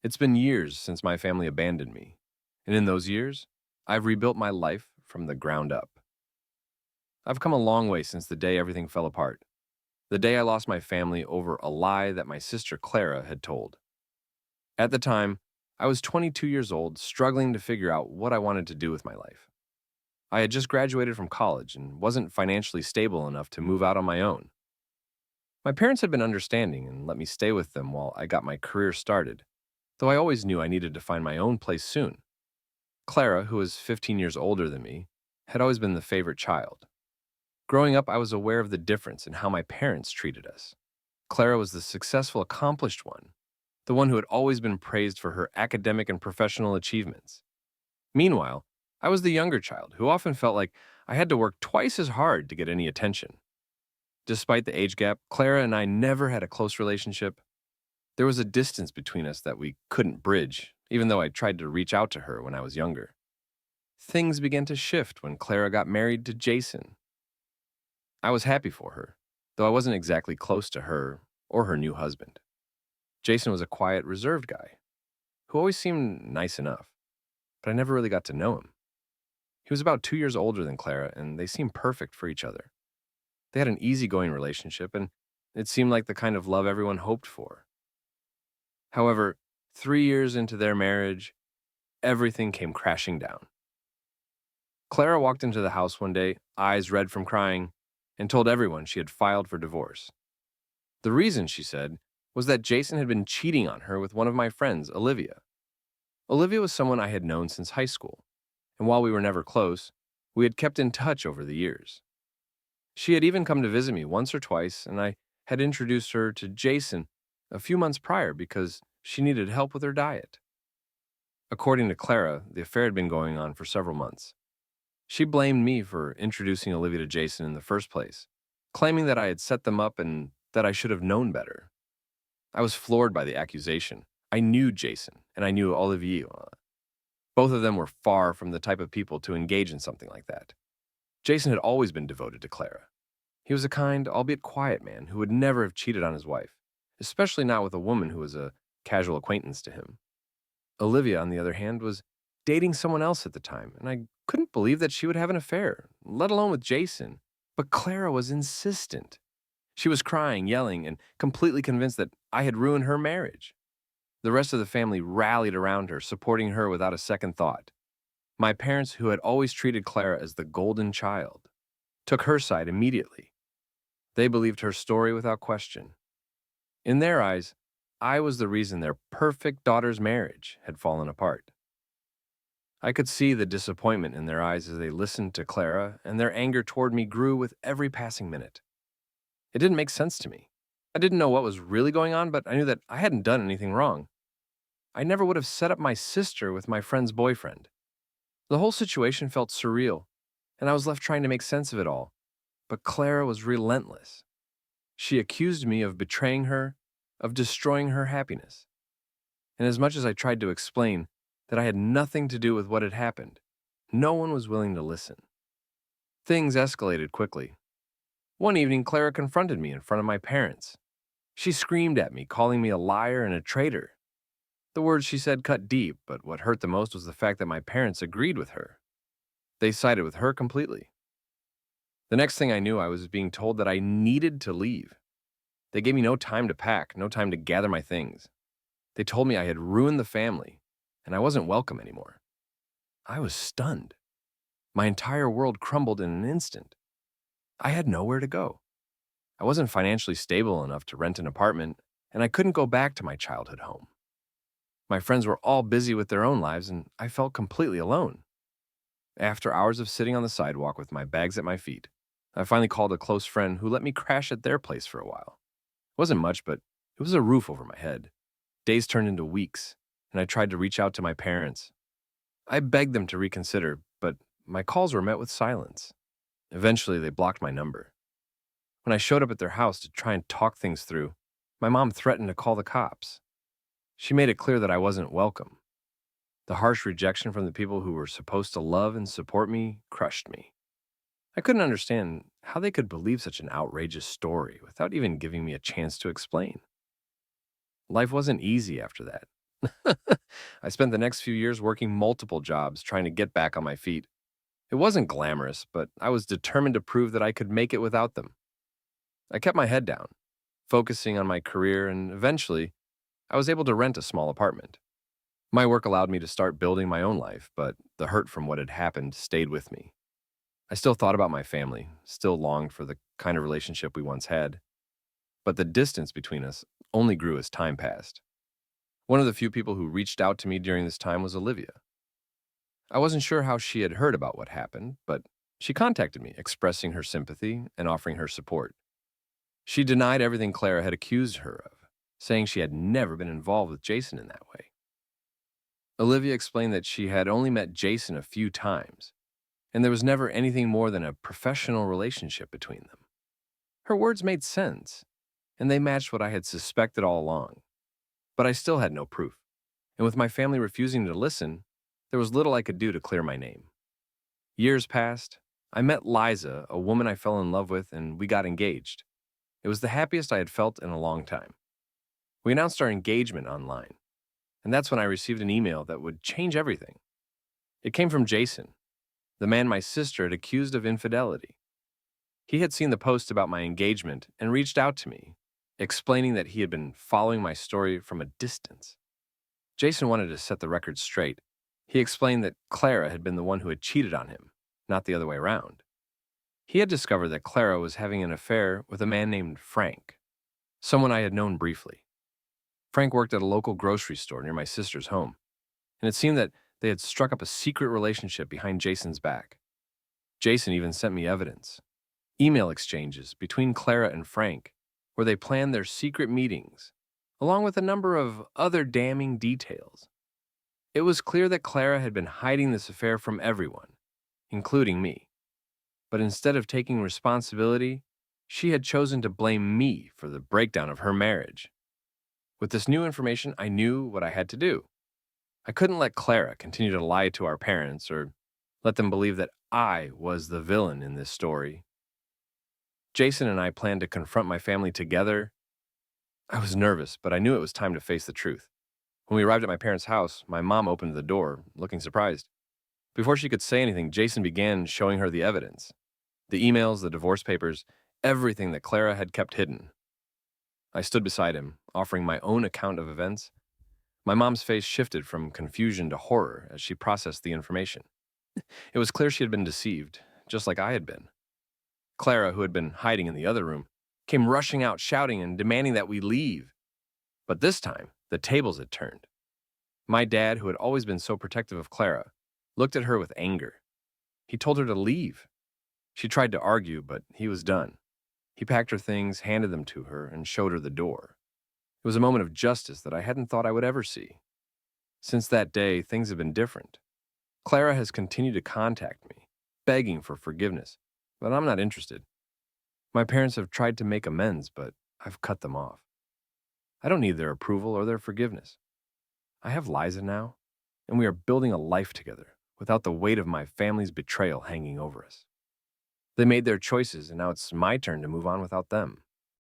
It's been years since my family abandoned me, and in those years, I've rebuilt my life from the ground up. I've come a long way since the day everything fell apart, the day I lost my family over a lie that my sister Clara had told. At the time, I was 22 years old, struggling to figure out what I wanted to do with my life. I had just graduated from college and wasn't financially stable enough to move out on my own. My parents had been understanding and let me stay with them while I got my career started, though I always knew I needed to find my own place soon. Clara, who was 15 years older than me, had always been the favorite child. Growing up, I was aware of the difference in how my parents treated us. Clara was the successful, accomplished one, the one who had always been praised for her academic and professional achievements. Meanwhile, I was the younger child who often felt like I had to work twice as hard to get any attention. Despite the age gap, Clara and I never had a close relationship. There was a distance between us that we couldn't bridge, even though I tried to reach out to her when I was younger. Things began to shift when Clara got married to Jason. I was happy for her, though I wasn't exactly close to her or her new husband. Jason was a quiet, reserved guy who always seemed nice enough, but I never really got to know him. He was about 2 years older than Clara, and they seemed perfect for each other. They had an easygoing relationship, and it seemed like the kind of love everyone hoped for. However, 3 years into their marriage, everything came crashing down. Clara walked into the house one day, eyes red from crying, and told everyone she had filed for divorce. The reason, she said, was that Jason had been cheating on her with one of my friends, Olivia. Olivia was someone I had known since high school, and while we were never close, we had kept in touch over the years. She had even come to visit me once or twice, and I had introduced her to Jason a few months prior because she needed help with her diet. According to Clara, the affair had been going on for several months. She blamed me for introducing Olivia to Jason in the first place, claiming that I had set them up and that I should have known better. I was floored by the accusation. I knew Jason, and I knew Olivia. Both of them were far from the type of people to engage in something like that. Jason had always been devoted to Clara. He was a kind, albeit quiet man who would never have cheated on his wife, especially not with a woman who was a casual acquaintance to him. Olivia, on the other hand, was dating someone else at the time, and I couldn't believe that she would have an affair, let alone with Jason. But Clara was insistent. She was crying, yelling, and completely convinced that I had ruined her marriage. The rest of the family rallied around her, supporting her without a second thought. My parents, who had always treated Clara as the golden child, took her side immediately. They believed her story without question. In their eyes, I was the reason their perfect daughter's marriage had fallen apart. I could see the disappointment in their eyes as they listened to Clara, and their anger toward me grew with every passing minute. It didn't make sense to me. I didn't know what was really going on, but I knew that I hadn't done anything wrong. I never would have set up my sister with my friend's boyfriend. The whole situation felt surreal, and I was left trying to make sense of it all. But Clara was relentless. She accused me of betraying her, of destroying her happiness. And as much as I tried to explain that I had nothing to do with what had happened, no one was willing to listen. Things escalated quickly. One evening, Clara confronted me in front of my parents. She screamed at me, calling me a liar and a traitor. The words she said cut deep, but what hurt the most was the fact that my parents agreed with her. They sided with her completely. The next thing I knew, I was being told that I needed to leave. They gave me no time to pack, no time to gather my things. They told me I had ruined the family, and I wasn't welcome anymore. I was stunned. My entire world crumbled in an instant. I had nowhere to go. I wasn't financially stable enough to rent an apartment, and I couldn't go back to my childhood home. My friends were all busy with their own lives, and I felt completely alone. After hours of sitting on the sidewalk with my bags at my feet, I finally called a close friend who let me crash at their place for a while. It wasn't much, but it was a roof over my head. Days turned into weeks, and I tried to reach out to my parents. I begged them to reconsider, but my calls were met with silence. Eventually, they blocked my number. When I showed up at their house to try and talk things through, my mom threatened to call the cops. She made it clear that I wasn't welcome. The harsh rejection from the people who were supposed to love and support me crushed me. I couldn't understand how they could believe such an outrageous story without even giving me a chance to explain. Life wasn't easy after that, I spent the next few years working multiple jobs trying to get back on my feet. It wasn't glamorous, but I was determined to prove that I could make it without them. I kept my head down, focusing on my career, and eventually, I was able to rent a small apartment. My work allowed me to start building my own life, but the hurt from what had happened stayed with me. I still thought about my family, still longed for the kind of relationship we once had, but the distance between us only grew as time passed. One of the few people who reached out to me during this time was Olivia. I wasn't sure how she had heard about what happened, but she contacted me, expressing her sympathy and offering her support. She denied everything Clara had accused her of, saying she had never been involved with Jason in that way. Olivia explained that she had only met Jason a few times, and there was never anything more than a professional relationship between them. Her words made sense, and they matched what I had suspected all along. But I still had no proof, and with my family refusing to listen, there was little I could do to clear my name. Years passed. I met Liza, a woman I fell in love with, and we got engaged. It was the happiest I had felt in a long time. We announced our engagement online, and that's when I received an email that would change everything. It came from Jason, the man my sister had accused of infidelity. He had seen the post about my engagement and reached out to me, explaining that he had been following my story from a distance. Jason wanted to set the record straight. He explained that Clara had been the one who had cheated on him, not the other way around. He had discovered that Clara was having an affair with a man named Frank, someone I had known briefly. Frank worked at a local grocery store near my sister's home, and it seemed that they had struck up a secret relationship behind Jason's back. Jason even sent me evidence, email exchanges between Clara and Frank, where they planned their secret meetings, along with a number of other damning details. It was clear that Clara had been hiding this affair from everyone, including me. But instead of taking responsibility, she had chosen to blame me for the breakdown of her marriage. With this new information, I knew what I had to do. I couldn't let Clara continue to lie to our parents or let them believe that I was the villain in this story. Jason and I planned to confront my family together. I was nervous, but I knew it was time to face the truth. When we arrived at my parents' house, my mom opened the door, looking surprised. Before she could say anything, Jason began showing her the evidence. The emails, the divorce papers, everything that Clara had kept hidden. I stood beside him, offering my own account of events. My mom's face shifted from confusion to horror as she processed the information. It was clear she had been deceived, just like I had been. Clara, who had been hiding in the other room, came rushing out shouting and demanding that we leave. But this time, the tables had turned. My dad, who had always been so protective of Clara, looked at her with anger. He told her to leave. She tried to argue, but he was done. He packed her things, handed them to her, and showed her the door. It was a moment of justice that I hadn't thought I would ever see. Since that day, things have been different. Clara has continued to contact me, begging for forgiveness, but I'm not interested. My parents have tried to make amends, but I've cut them off. I don't need their approval or their forgiveness. I have Liza now, and we are building a life together without the weight of my family's betrayal hanging over us. They made their choices, and now it's my turn to move on without them.